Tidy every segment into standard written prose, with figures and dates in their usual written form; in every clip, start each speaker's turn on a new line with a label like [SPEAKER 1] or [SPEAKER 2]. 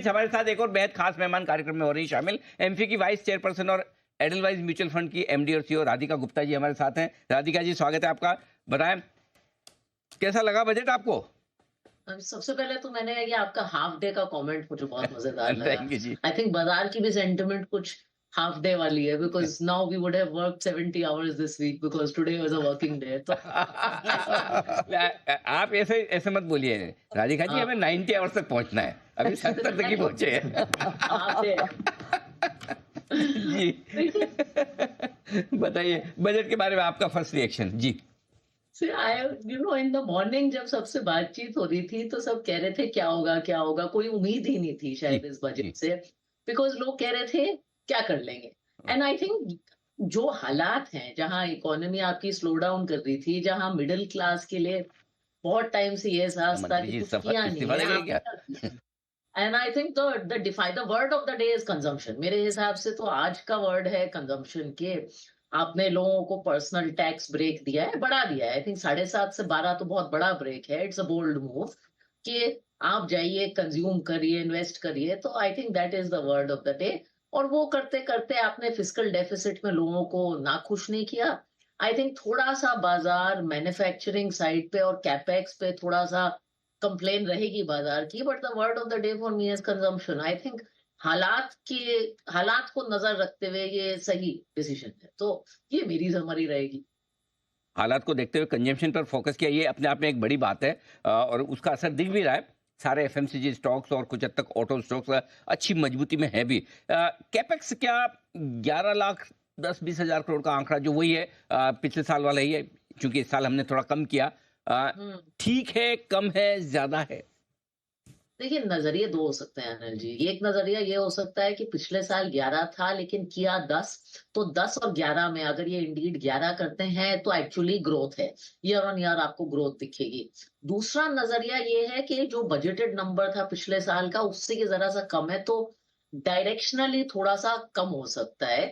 [SPEAKER 1] बीच हमारे साथ एक और बेहद खास मेहमान कार्यक्रम में हो रही शामिल, एमफी की वाइस चेयरपर्सन और एडलवाइज म्यूचुअल फंड की एमडी और सीईओ राधिका गुप्ता जी हमारे साथ हैं। राधिका जी, स्वागत है आपका। बताएं, कैसा लगा बजट आपको?
[SPEAKER 2] सबसे पहले तो मैंने ये आपका हाफ डे का कमेंट मुझे बहुत मजेदार लगा।
[SPEAKER 1] थैंक यू जी।
[SPEAKER 2] आई थिंक बाजार की भी सेंटिमेंट कुछ हाफ डे वाली है, because now we would have worked 70 hours this week because today was a working day. तो
[SPEAKER 1] आप ऐसे ऐसे मत बोलिए राधिका जी, हमें 90 आवर्स तक पहुंचना है, अभी 70 तक ही पहुंचे हैं।
[SPEAKER 2] हाफ डे
[SPEAKER 1] जी बताइए बजट के बारे में आपका फर्स्ट रिएक्शन जी।
[SPEAKER 2] इन द मॉर्निंग जब सबसे बातचीत हो रही थी तो सब कह रहे थे क्या होगा क्या होगा, कोई उम्मीद ही नहीं थी शायद इस
[SPEAKER 1] जी।
[SPEAKER 2] बजट से, बिकॉज लोग कह रहे थे क्या कर लेंगे। एंड आई थिंक जो हालात हैं, जहां इकोनॉमी आपकी स्लो डाउन कर रही थी, जहां मिडिल क्लास के लिए बहुत टाइम से ये एहसास था
[SPEAKER 1] मंत्री
[SPEAKER 2] कि
[SPEAKER 1] जी
[SPEAKER 2] कुछ किया नहीं
[SPEAKER 1] इस्तीफा
[SPEAKER 2] है
[SPEAKER 1] देंगे क्या?
[SPEAKER 2] आपने। And I think the word of the day is consumption. मेरे हिसाब से तो आज का वर्ड है कंजम्पशन के। आपने लोगों को पर्सनल टैक्स ब्रेक दिया है, बढ़ा दिया है। आई थिंक 7.5 से 12 तो बहुत बड़ा ब्रेक है। इट्स अ बोल्ड मूव कि आप जाइए, कंज्यूम करिए, इन्वेस्ट करिए। तो I think that is the word of the day. और वो करते करते आपने फिस्कल डेफिसिट में लोगों को नाखुश नहीं किया। आई थिंक थोड़ा सा बाजार मैन्युफैक्चरिंग साइड पे और कैपेक्स पे थोड़ा सा कंप्लेन रहेगी बाजार की, but the word of the day for me is consumption. I think हालात को नजर रखते हुए ये सही डिसीजन है। तो ये मेरी समरी रहेगी।
[SPEAKER 1] हालात को देखते हुए कंजम्पशन पर फोकस किया, ये अपने आप में एक बड़ी बात है और उसका असर दिख भी रहा है। सारे एफएमसीजी स्टॉक्स और कुछ हद तक ऑटो स्टॉक्स अच्छी मजबूती में है भी। कैपेक्स क्या 11 लाख 10-20 हजार करोड़ का आंकड़ा जो वही है, पिछले साल वाला ही है, क्योंकि इस साल हमने थोड़ा कम किया।
[SPEAKER 2] हम्म
[SPEAKER 1] ठीक है, कम है, ज्यादा है?
[SPEAKER 2] देखिए, नजरिए दो हो सकते हैं अनिल जी। एक नजरिया ये हो सकता है कि पिछले साल 11 था लेकिन किया 10, तो 10 और 11 में अगर ये इंडीड 11 करते हैं तो एक्चुअली ग्रोथ है, ईयर ऑन ईयर आपको ग्रोथ दिखेगी। दूसरा नजरिया ये है कि जो बजटेड नंबर था पिछले साल का उससे ये जरा सा कम है, तो डायरेक्शनली थोड़ा सा कम हो सकता है।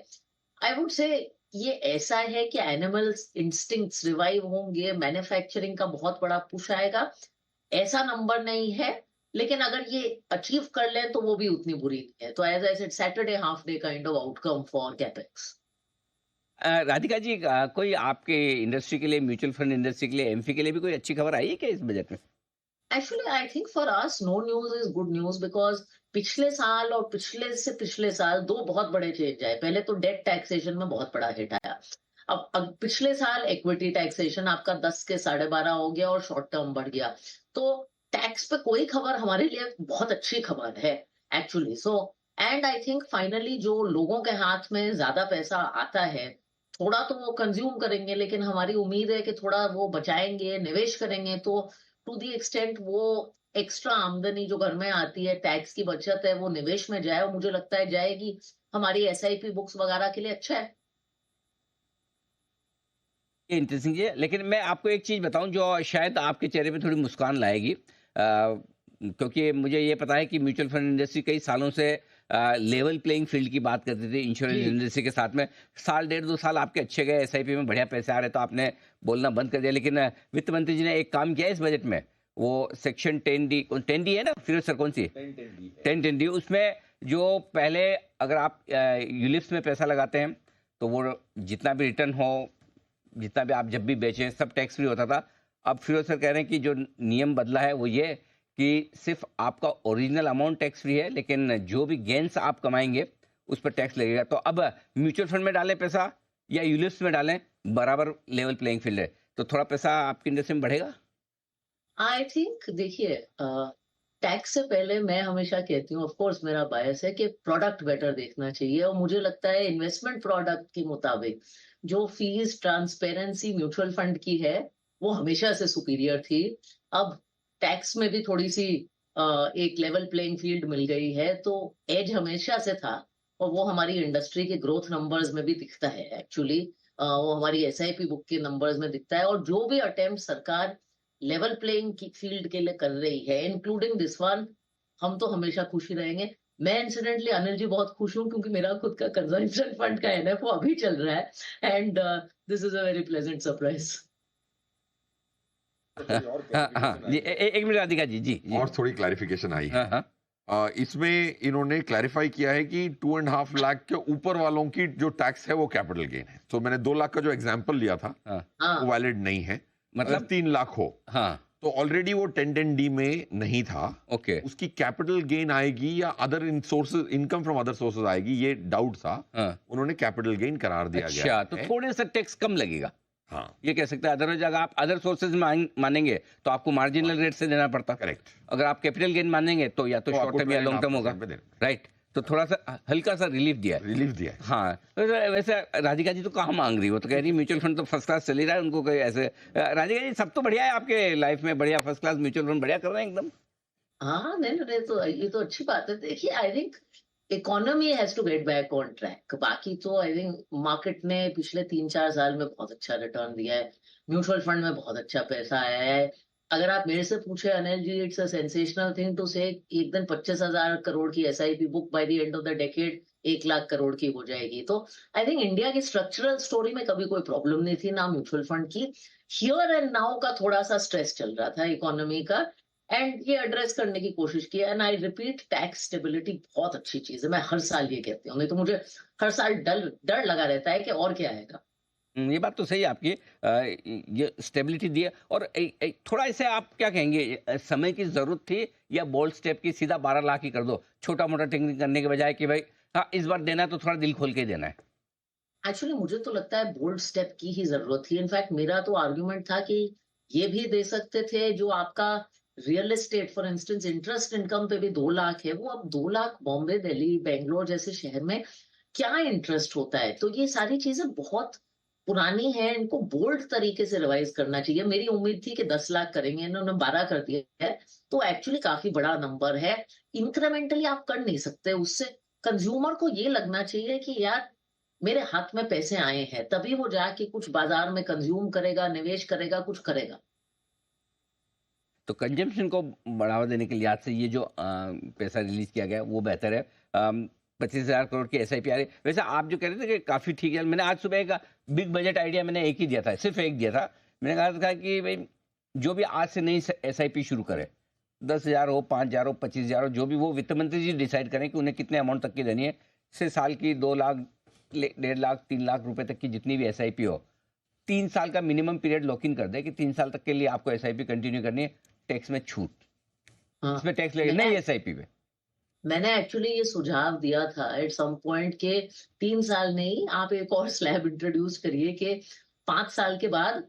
[SPEAKER 2] आई वुड से ये ऐसा है कि एनिमल्स इंस्टिंक्ट्स रिवाइव होंगे, मैन्युफैक्चरिंग का बहुत बड़ा पुश आएगा। ऐसा नंबर नहीं है, लेकिन अगर ये अचीव कर लें तो वो भी उतनी बुरी नहीं है। तो as I said, Saturday half day kind of outcome for capex.
[SPEAKER 1] Radhika ji, कोई आपके इंडस्ट्री के लिए, म्यूचुअल फंड इंडस्ट्री के लिए, एमफी के लिए भी कोई अच्छी खबर आई है क्या इस बजट में?
[SPEAKER 2] Actually I think for us know news is good news, because पिछले साल और पिछले से पिछले साल दो बहुत बड़े चेंज आए। पहले तो डेट टैक्सेशन में बहुत बड़ा हिट आया। अब पिछले साल इक्विटी टैक्सेशन आपका 10 के 12.5 हो गया और शॉर्ट टर्म बढ़ गया। तो टैक्स पे कोई खबर हमारे लिए बहुत अच्छी खबर है actually. So and I think finally जो लोगों के हाथ में ज्यादा पैसा आता है, थोड़ा तो वो कंज्यूम करेंगे, लेकिन हमारी उम्मीद है कि थोड़ा वो बचाएंगे, निवेश करेंगे। तो टू दी एक्सटेंट वो एक्स्ट्रा आमदनी जो घर में आती है, टैक्स की बचत है, वो निवेश में जाए, और मुझे लगता है जाएगी। हमारी एसआईपी बुक्स वगैरह के लिए अच्छा है।
[SPEAKER 1] ये इंटरेस्टिंग है, लेकिन मैं आपको एक चीज़ बताऊं जो शायद आपके चेहरे पे थोड़ी मुस्कान लाएगी। क्योंकि मुझे ये पता है कि म्यूचुअल फंड इंडस्ट्री कई सालों से लेवल प्लेइंग फील्ड की बात करती थी इंश्योरेंस
[SPEAKER 2] जी।
[SPEAKER 1] इंडस्ट्री के साथ में। साल 1.5-2 साल आपके अच्छे गए, एसआईपी में बढ़िया पैसे आ रहे, तो आपने बोलना बंद कर दिया। लेकिन वित्त मंत्री जी ने एक काम किया इस बजट में, वो सेक्शन 10D है ना फिरोज सर, कौन सी 10D, उसमें जो पहले अगर आप यूलिप्स में पैसा लगाते हैं तो वो जितना भी रिटर्न हो, जितना भी आप जब भी बेचें, सब टैक्स फ्री होता था। अब फिरोज सर कह रहे हैं कि जो नियम बदला है वो ये कि सिर्फ आपका ओरिजिनल अमाउंट टैक्स फ्री है, लेकिन जो भी गेन्स आप कमाएंगे उस पर टैक्स लगेगा। तो अब म्यूचुअल फंड में डालें पैसा या यूलिप्स में डालें, बराबर लेवल प्लेइंग फील्ड है। तो थोड़ा पैसा आपकी इंडस्ट्री में बढ़ेगा।
[SPEAKER 2] आई थिंक देखिए, टैक्स से पहले मैं हमेशा कहती हूँ, ऑफ कोर्स मेरा बायस है कि प्रोडक्ट बेटर देखना चाहिए, और मुझे लगता है इन्वेस्टमेंट प्रोडक्ट के मुताबिक जो फीस ट्रांसपेरेंसी म्यूचुअल फंड की है वो हमेशा से सुपीरियर थी। अब टैक्स में भी थोड़ी सी एक लेवल प्लेइंग फील्ड मिल गई है, तो एज हमेशा से था, और वो हमारी इंडस्ट्री के ग्रोथ नंबर्स में भी दिखता है एक्चुअली। वो हमारी एसआईपी बुक के नंबर्स में दिखता है, और जो भी अटेम्प्ट सरकार लेवल प्लेइंग की फील्ड के लिए कर रही है, इंक्लूडिंग दिस वन, हम तो हमेशा खुश ही रहेंगे। मैं इंसिडेंटली अनिल जी बहुत खुश हूँ, क्योंकि मेरा खुद का कंजम्पशन फंड का एनएफओ अभी चल रहा है, and this is a very pleasant surprise.
[SPEAKER 1] हाँ हाँ जी, एक मिनट राधिका जी, जी जी।
[SPEAKER 3] और थोड़ी क्लैरिफिकेशन आई है।
[SPEAKER 1] हाँ हाँ
[SPEAKER 3] इसमें इन्होंने क्लैरिफाई किया है कि 2.5 लाख के ऊपर वालों की जो टैक्स है वो कैपिटल गेन है। तो मैंने 2 लाख का जो एग्जांपल लिया था
[SPEAKER 1] हाँ
[SPEAKER 2] हाँ
[SPEAKER 3] वो वैलिड नहीं है।
[SPEAKER 1] मतलब?
[SPEAKER 3] अगर 3 लाख हो
[SPEAKER 1] हाँ
[SPEAKER 3] तो ऑलरेडी वो 1010D में नहीं था।
[SPEAKER 1] ओके
[SPEAKER 3] उसकी कैपिटल गेन आएगी या other sources, income from other sources आएगी, ये डाउट था।
[SPEAKER 1] हाँ
[SPEAKER 3] उन्होंने कैपिटल गेन करार दिया गया
[SPEAKER 1] अच्छा
[SPEAKER 3] है।
[SPEAKER 1] तो थोड़े सा टैक्स कम लगेगा,
[SPEAKER 3] हाँ
[SPEAKER 1] ये कह सकते हैं। अदरवाइज अगर आप अदर सोर्सेज मानेंगे तो आपको मार्जिनल रेट से देना पड़ता।
[SPEAKER 3] करेक्ट।
[SPEAKER 1] अगर आप कैपिटल गेन मानेंगे तो या तो शॉर्ट टर्म या लॉन्ग टर्म होगा, राइट। तो थोड़ा सा हल्का सा रिलीफ दिया है।
[SPEAKER 3] रिलीफ दिया है।
[SPEAKER 1] हाँ वैसे राधिका जी तो कहाँ मांग रही हो, तो कह रही म्यूचुअल फंड तो फर्स्ट क्लास चल ही रहा है, उनको कोई ऐसे राधिका जी सब तो बढ़िया है आपके लाइफ में, बढ़िया फर्स्ट क्लास म्यूचुअल फंड बढ़िया कर रहे हैं एकदम।
[SPEAKER 2] हाँ नहीं नहीं, तो ये तो अच्छी बात है। देखिए I think economy has to get back on track. बाकी तो आई थिंक मार्केट ने पिछले 3-4 साल में बहुत अच्छा रिटर्न दिया है, म्यूचुअल फंड में बहुत अच्छा पैसा आया है। अगर आप मेरे से पूछे Anil ji, it's a sensational thing to say एक दिन 25,000 करोड़ की SIP book by the end of the decade 1 lakh crore की हो जाएगी। तो आई थिंक इंडिया की स्ट्रक्चरल स्टोरी में कभी कोई प्रॉब्लम नहीं थी, ना म्यूचुअल फंड की। हियर एंड नाउ का थोड़ा सा स्ट्रेस चल रहा था इकोनॉमी का, एंड ये एड्रेस करने की कोशिश की। And I repeat, tax stability बहुत अच्छी चीज है, मैं हर साल ये कहती हूँ। नहीं तो मुझे हर साल डर लगा रहता है कि और क्या आएगा।
[SPEAKER 1] ये बात तो सही है आपकी। ये स्टेबिलिटी दी है। और थोड़ा इसे आप क्या कहेंगे, समय की जरूरत थी या बोल्ड स्टेप की, सीधा 12 लाख ही कर दो, छोटा मोटा टेक्निक करने के बजाय कि भाई हाँ इस बार देना है तो थोड़ा दिल खोल के देना है।
[SPEAKER 2] एक्चुअली मुझे तो लगता है बोल्ड स्टेप की ही जरूरत थी। इनफैक्ट मेरा तो आर्ग्यूमेंट था कि ये भी दे सकते थे, जो आपका real estate for instance interest income पे भी 2 लाख है, वो अब 2 लाख बॉम्बे, दिल्ली, बेंगलोर जैसे शहर में क्या इंटरेस्ट होता है। तो ये सारी चीजें बहुत पुरानी है, इनको बोल्ड तरीके से रिवाइज करना चाहिए। मेरी उम्मीद थी कि 10 लाख करेंगे, इन्होंने 12 कर दिया है, तो एक्चुअली काफी बड़ा नंबर है। इंक्रीमेंटली आप कर नहीं सकते, उससे कंज्यूमर को ये लगना चाहिए कि यार मेरे हाथ में पैसे आए हैं, तभी वो जाके कुछ बाजार में कंज्यूम करेगा, निवेश करेगा, कुछ करेगा।
[SPEAKER 1] तो कंजम्पशन को बढ़ावा देने के लिहाज से ये जो पैसा रिलीज किया गया वो बेहतर है। 25,000 करोड़ की SIP आ रही। वैसे आप जो कह रहे थे कि काफ़ी ठीक है, मैंने आज सुबह एक बिग बजट आइडिया मैंने एक ही दिया था, सिर्फ एक दिया था। मैंने कहा था कि भाई जो भी आज से नई SIP शुरू करे, 10,000 हो, 5,000 हो, 25,000 हो, जो भी वो वित्त मंत्री जी डिसाइड करें कि उन्हें कितने अमाउंट तक की देनी है। से साल की 2 लाख, 1.5 लाख, 3 लाख रुपए तक की जितनी भी SIP हो, 3 साल का मिनिमम पीरियड लॉक इन कर दे कि 3 साल तक के लिए आपको SIP कंटिन्यू करनी है, टैक्स में छूट,
[SPEAKER 2] हाँ,
[SPEAKER 1] इसमें टैक्स लगेगा नहीं SIP पे।
[SPEAKER 2] मैंने एक्चुअली ये सुझाव दिया था एट सम पॉइंट के 3 साल नहीं, आप एक और स्लैब इंट्रोड्यूस करिए कि 5 साल के बाद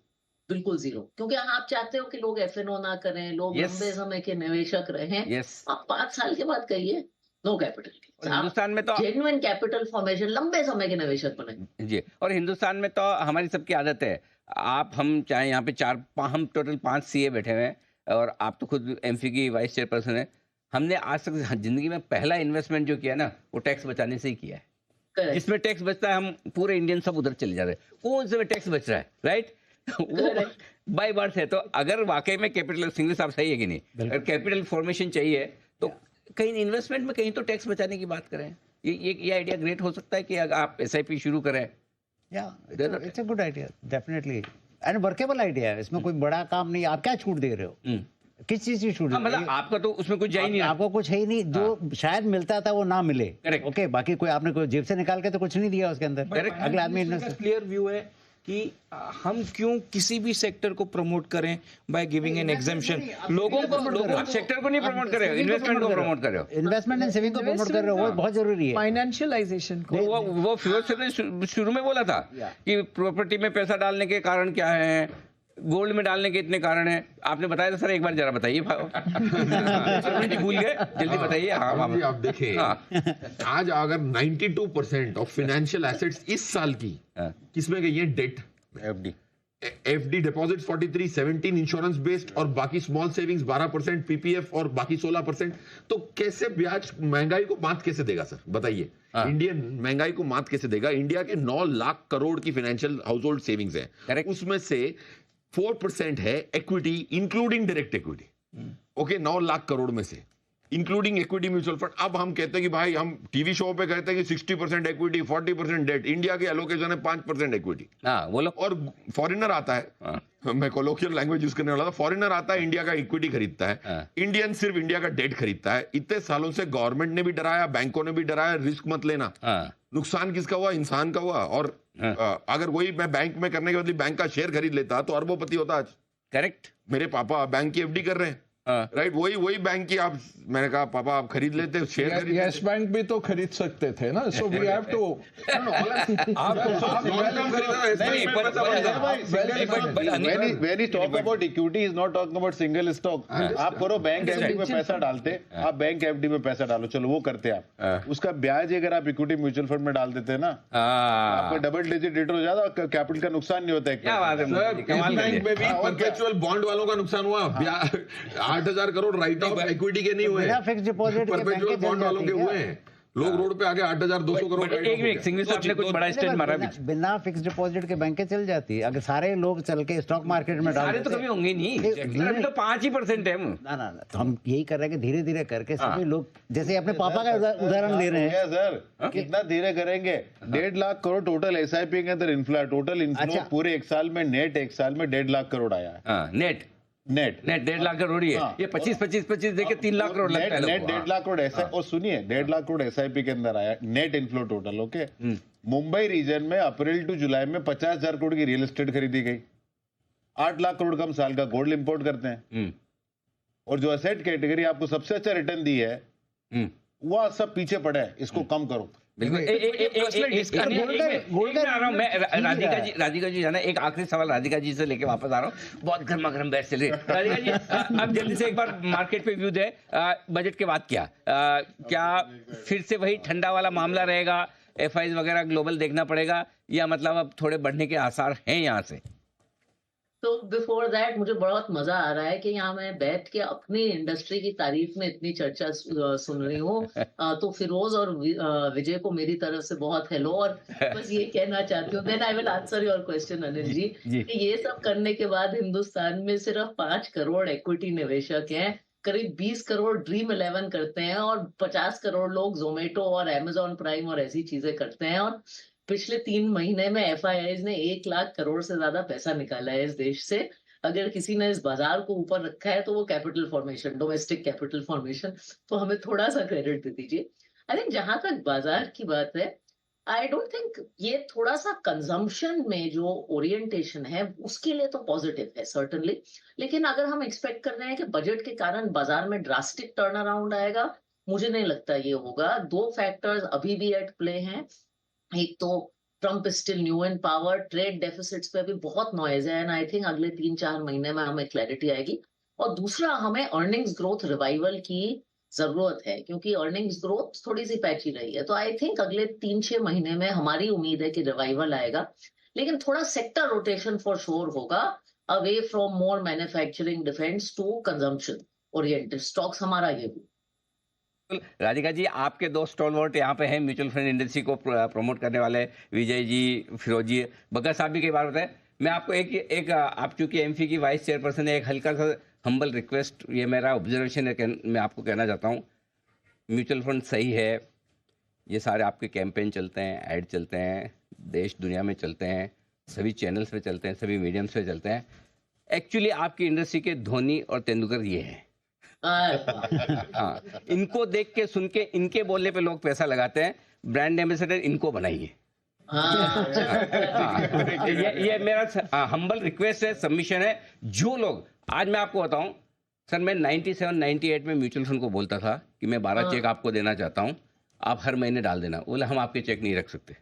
[SPEAKER 2] बिल्कुल जीरो, क्योंकि आप चाहते हो कि लोग FNO ना करें, लोग
[SPEAKER 1] Yes.
[SPEAKER 2] लंबे समय के निवेशक रहें।
[SPEAKER 1] यस।
[SPEAKER 2] आप 5 साल के बाद कहिए नो कैपिटल,
[SPEAKER 1] हिंदुस्तान में तो
[SPEAKER 2] जेन्युइन कैपिटल फॉर्मेशन, लंबे समय के निवेशक बने।
[SPEAKER 1] जी, और हिंदुस्तान में तो हमारी सबकी आदत है, आप हम चाहे यहाँ पे हम टोटल 5 CA बैठे हुए हैं, और आप तो खुद MFI की वाइस चेयरपर्सन है। हमने आज तक जिंदगी में पहला इन्वेस्टमेंट जो किया ना, वो टैक्स बचाने से ही किया है।
[SPEAKER 2] Correct.
[SPEAKER 1] जिसमें टैक्स बचता है, हम पूरे इंडियन सब उधर चले जा रहे हैं। कौन से में टैक्स बच रहा है, राइट? वो बाय बर्थ है। तो अगर वाकई में कैपिटल, सिंगल साहब सही है कि नहीं, अगर कैपिटल फॉर्मेशन चाहिए तो कहीं इन्वेस्टमेंट में कहीं तो टैक्स बचाने की बात करें। ये आइडिया ग्रेट हो सकता है कि अगर आप SIP शुरू करें।
[SPEAKER 4] It's a good idea, definitely and workable idea है। इसमें कोई बड़ा काम नहीं, आप क्या छूट दे रहे हो, किस चीज की छूट?
[SPEAKER 1] मतलब आपका तो उसमें कुछ जा ही नहीं,
[SPEAKER 4] आपको कुछ है ही नहीं, जो शायद मिलता था वो ना मिले।
[SPEAKER 1] Correct.
[SPEAKER 4] ओके, बाकी कोई आपने कोई जेब से निकाल के तो कुछ नहीं दिया उसके अंदर। अगला आदमी
[SPEAKER 5] क्लियर व्यू है कि हम क्यों किसी भी सेक्टर को प्रमोट करें बाय गिविंग एन एग्जेम्पशन। लोगों को
[SPEAKER 1] आप सेक्टर को नहीं प्रमोट कर रहे हो, इन्वेस्टमेंट को प्रमोट कर रहे हो।
[SPEAKER 4] इन्वेस्टमेंट एंड सेविंग को प्रमोट कर रहे हो, वो बहुत जरूरी है।
[SPEAKER 5] फाइनेंशियलाइजेशन को
[SPEAKER 1] वो फिरोज ने शुरू में बोला था कि प्रॉपर्टी में पैसा डालने के कारण क्या है, गोल्ड में डालने के इतने कारण है। आपने बताया था सर, एक बार जरा बताइए। भूल गए, जल्दी बताइए। हाँ
[SPEAKER 3] जी, आप देखें आज अगर 92% ऑफ फाइनेंशियल एसेट्स इस साल की किसमें गई है? Debt, FD deposit 43, 17 insurance based और बाकी स्मॉल सेविंग्स 12%, PPF और बाकी 16%। तो कैसे ब्याज महंगाई को मात कैसे देगा सर, बताइए? इंडियन महंगाई को मात कैसे देगा? इंडिया के 9 लाख करोड़ की फाइनेंशियल हाउस होल्ड सेविंग्स है, उसमें से 4% है equity, including direct equity. Okay, 9 lakh crore में से इंक्लूडिंग इक्विटी म्यूचुअल फंड। अब हम कहते हैं कि भाई हम टीवी शो पे कहते हैं कि 60% इक्विटी 40% डेट, इंडिया की एलोकेशन है 5% इक्विटी।
[SPEAKER 1] हाँ वो लोग
[SPEAKER 3] और फॉरेनर आता है, मैं कोलोकियल लैंग्वेज यूज करने वाला था, फॉरेनर आता है इंडिया का इक्विटी खरीदता है, इंडियन सिर्फ इंडिया का डेट खरीदता है। इतने सालों से गवर्नमेंट ने भी डराया, बैंकों ने भी डराया, रिस्क मत लेना। नुकसान किसका हुआ? इंसान का हुआ। और अगर वही मैं बैंक में करने के बदले बैंक का शेयर खरीद लेता तो अरबोपति होता आज।
[SPEAKER 1] करेक्ट।
[SPEAKER 3] मेरे पापा बैंक की एफडी कर रहे हैं, राइट, वही बैंक की आप, मैंने कहा पापा आप खरीद लेते, शेयर खरीद
[SPEAKER 6] यस बैंक भी तो खरीद सकते थे ना, so we have to
[SPEAKER 7] when he talk about equity is not talking about single stock। आप करो बैंक एफडी में पैसा डालते, आप बैंक एफडी में पैसा डालो, चलो वो करते आप, उसका ब्याज अगर आप इक्विटी म्यूचुअल फंड में डाल देते ना, आपका डबल डिजिट रिटर्न हो जाता, कैपिटल का नुकसान नहीं होता है।
[SPEAKER 1] क्या बात है, कमाल कर
[SPEAKER 3] बैंक में भी परपेचुअल बॉन्ड वालों का नुकसान हुआ, 8,000 करोड़ राइट ऑफ इक्विटी के नहीं हुए,
[SPEAKER 4] फिक्स डिपॉजिट के
[SPEAKER 3] परपेचुअल बॉन्ड वालों के हुए हैं। लोग रोड पे आके 8,200 करोड़।
[SPEAKER 1] एक मिनट सिंघवी साहब ने कुछ बड़ा स्टेट मारा बीच।
[SPEAKER 4] बिना फिक्स डिपॉजिट के बैंकें चल जाती है, अगर सारे लोग चल के स्टॉक मार्केट में डाल
[SPEAKER 1] सारे तो कभी होंगे नहीं, अभी तो 5% है।
[SPEAKER 4] ना, तो हम यही कर रहे हैं कि धीरे धीरे करके सभी लोग, जैसे अपने पापा का उदाहरण ले रहे हैं
[SPEAKER 7] सर, कितना धीरे करेंगे? 1.5 लाख करोड़ टोटल एसआईपी के अंदर टोटल इनफ्लो पूरे एक साल में, नेट एक साल में 1.5 लाख करोड़ आया है।
[SPEAKER 1] नेट 1.5 लाख करोड़ ही है। ये 25 देके 3 लाख करोड़ लगता है।
[SPEAKER 7] नेट 1.5 लाख करोड़ ऐसा, और सुनिए 1.5 लाख करोड़ एसआईपी के अंदर आया, net inflow total. Okay, Mumbai region में अप्रैल टू जुलाई में 50,000 करोड़ की रियल एस्टेट खरीदी गई, 8 लाख करोड़ का हम साल का गोल्ड इंपोर्ट करते हैं, और जो असेट कैटेगरी आपको सबसे अच्छा रिटर्न दी है वह सब पीछे पड़ा है, इसको कम करो।
[SPEAKER 1] बिल्कुल। राधिका जी जाना, एक आखिरी सवाल राधिका जी से लेके वापस आ रहा हूँ, बहुत गर्मा गर्म बहस चल रही है। राधिका जी अब जल्दी से एक बार मार्केट पे व्यू दे, बजट के बाद क्या फिर से वही ठंडा वाला मामला रहेगा, एफआईज वगैरह ग्लोबल देखना पड़ेगा, या मतलब अब थोड़े बढ़ने के आसार हैं यहाँ से?
[SPEAKER 2] तो बिफोर दैट मुझे बहुत मजा आ रहा है कि यहाँ मैं बैठ के अपनी इंडस्ट्री की तारीफ में इतनी चर्चा सुन रही हूँ। तो फिरोज और विजय को मेरी तरफ से बहुत हेलो, और बस ये कहना चाहती हूँ, then I will answer your question Anil ji, कि ये सब करने के बाद हिंदुस्तान में सिर्फ 5 करोड़ इक्विटी निवेशक हैं, करीब 20 करोड़ ड्रीम 11 करते हैं, और 50 करोड़ लोग जोमेटो और अमेजॉन प्राइम और ऐसी चीजें करते हैं। और पिछले 3 महीने में एफआईआईज ने 1 लाख करोड़ से ज्यादा पैसा निकाला है इस देश से। अगर किसी ने इस बाजार को ऊपर रखा है तो वो capital formation, domestic capital formation, तो हमें थोड़ा सा क्रेडिट दे दीजिए। आई थिंक जहां तक बाजार की बात है, आई डोंट थिंक ये थोड़ा सा कंजम्पशन में जो ओरिएंटेशन है उसके लिए तो पॉजिटिव है सर्टनली, लेकिन अगर हम एक्सपेक्ट कर रहे हैं कि बजट के कारण बाजार में ड्रास्टिक टर्न अराउंड आएगा, मुझे नहीं लगता ये होगा। 2 फैक्टर्स अभी भी एट प्ले हैं। एक तो Trump is still new in power, trade deficits पे भी बहुत नॉइज है, एंड आई थिंक अगले 3-4 महीने में हमें क्लैरिटी आएगी। और दूसरा, हमें अर्निंग्स ग्रोथ रिवाइवल की जरूरत है, क्योंकि अर्निंग्स ग्रोथ थोड़ी सी पैची रही है। तो आई थिंक अगले 3-6 महीने में हमारी उम्मीद है कि रिवाइवल आएगा, लेकिन थोड़ा सेक्टर रोटेशन फॉर श्योर होगा, away from more manufacturing defence to consumption oriented stocks, हमारा ये भी।
[SPEAKER 1] राधिका जी, आपके 2 स्टॉलवर्ट यहाँ पे हैं म्यूचुअल फंड इंडस्ट्री को प्रमोट करने वाले, विजय जी, फिरोज जी, बग्गा साहब भी कई बार बताए। मैं आपको एक आप चूंकि एमफी की वाइस चेयरपर्सन है, एक हल्का सा हम्बल रिक्वेस्ट, ये मेरा ऑब्जर्वेशन है, मैं आपको कहना चाहता हूँ, म्यूचुअल फंड सही है, ये सारे आपके कैंपेन चलते हैं, ऐड चलते हैं, देश दुनिया में चलते हैं, सभी चैनल्स पे चलते हैं, सभी मीडियम्स पे चलते हैं। एक्चुअली आपकी इंडस्ट्री के धोनी और तेंदुलकर ये हैं। हाँ, इनको देख के सुन के इनके बोलने पे लोग पैसा लगाते हैं। ब्रांड एम्बेसडर इनको बनाइए। ये मेरा हम्बल रिक्वेस्ट है, सबमिशन है। जो लोग, आज मैं आपको बताऊं सर, मैं 97-98 में म्यूचुअल फंड को बोलता था कि मैं 12 चेक आपको देना चाहता हूं, आप हर महीने डाल देना। बोले हम आपके चेक नहीं रख सकते,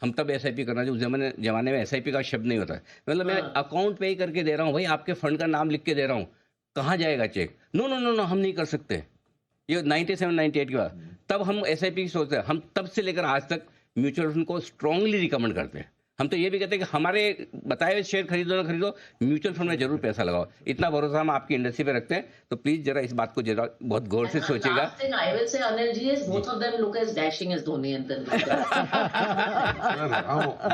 [SPEAKER 1] हम तब एसआईपी करना चाहिए। उस जमाने में एसआईपी का शब्द नहीं होता है, मतलब मैं अकाउंट पे ही करके दे रहा हूँ भाई, आपके फंड का नाम लिख के दे रहा हूँ, कहाँ जाएगा check? No no no no, हम नहीं कर सकते। ये 97-98 के बाद तब हम एसआईपी की सोचते हैं। हम तब से लेकर आज तक म्यूचुअल फंड को स्ट्रांगली रिकमेंड करते हैं। हम तो ये भी कहते हैं कि हमारे बताए हुए शेयर खरीदो ना खरीदो, म्यूचुअल फंड में जरूर पैसा लगाओ। इतना भरोसा हम आपकी इंडस्ट्री पे रखते हैं, तो प्लीज जरा इस बात को जरा बहुत गौर से सोचिएगा।
[SPEAKER 2] I will say Anil ji is both of them look as dashing as Dhoni and Tendulkar.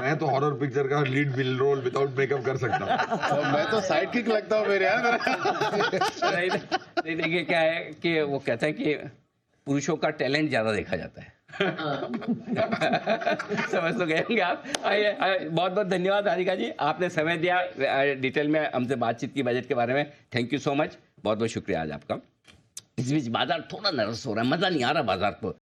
[SPEAKER 3] मैं तो हॉरर पिक्चर का लीड रोल विदाउट मेकअप कर सकता हूँ।
[SPEAKER 7] मैं तो साइड किक लगता हूँ मेरे यार।
[SPEAKER 1] नहीं, देखिए क्या है कि वो कहते हैं कि पुरुषों का टैलेंट ज्यादा देखा जाता है।
[SPEAKER 2] हाँ,
[SPEAKER 1] समझ तो गए होंगे आप। बहुत बहुत धन्यवाद हारिका जी, आपने समय दिया, डिटेल में हमसे बातचीत की बजट के बारे में। थैंक यू सो मच, बहुत बहुत शुक्रिया आज आपका। इस बीच बाजार थोड़ा नर्वस हो रहा है, मजा नहीं आ रहा बाजार को।